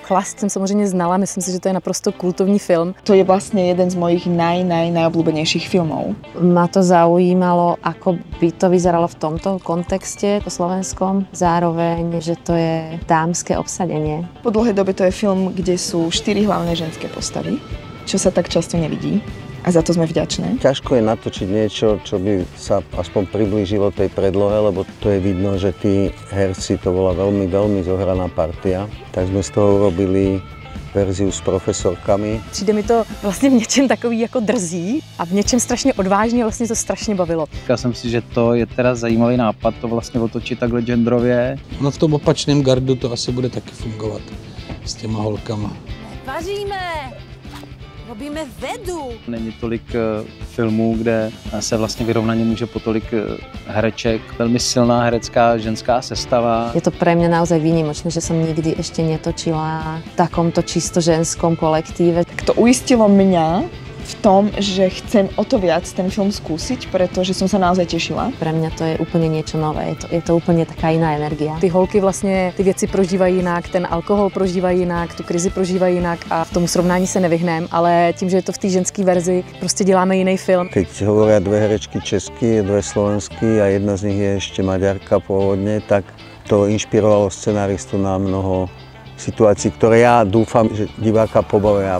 Chlast jsem samozřejmě znala, myslím si, že to je naprosto kultovní film. To je vlastne jeden z mojich najobľúbenejších filmov. Ma to zaujímalo, ako by to vyzeralo v tomto kontexte po slovenskom. Zároveň, že to je dámske obsadenie. Po dlhej dobe to je film, kde sú 4 hlavné ženské postavy, čo sa tak často nevidí. A za to sme vďačné. Ťažko je natočiť niečo, čo by sa aspoň priblížilo tej predlohe, lebo to je vidno, že tí herci, to bola veľmi, veľmi zohraná partia. Tak sme z toho urobili verziu s profesorkami. Přijde mi to vlastně v něčem takový jako drzý a v něčem strašně odvážně, vlastně to strašně bavilo. Říkal jsem si, že to je teda zajímavý nápad, to vlastně otočit takhle genderově. No v tom opačném gardu to asi bude taky fungovat s těma holkama. Vaříme! Robíme vedu. Není tolik filmů, kde se vlastně vyrovnaně může po tolik hereček. Velmi silná herecká ženská sestava. Je to pre mňa naozaj výnimočné, že som nikdy ešte netočila v takomto čisto ženskom kolektíve. Tak to uistilo mňa v tom, že chcem o to viac ten film skúsiť, pretože som sa naozaj tešila. Pre mňa to je úplne niečo nové, je to úplne taká iná energia. Ty holky vlastně ty věci prožívají jinak, ten alkohol prožívají jinak, tu krizi prožívají jinak a v tomu srovnání se nevyhneme, ale tím, že je to v té ženské verzi, prostě děláme jiný film. Keď hovoria dve herečky česky, dve slovenský a jedna z nich je ešte Maďarka pôvodne, tak to inšpirovalo scenaristu na mnoho situácií, ktoré ja dúfam, že diváka pobavia.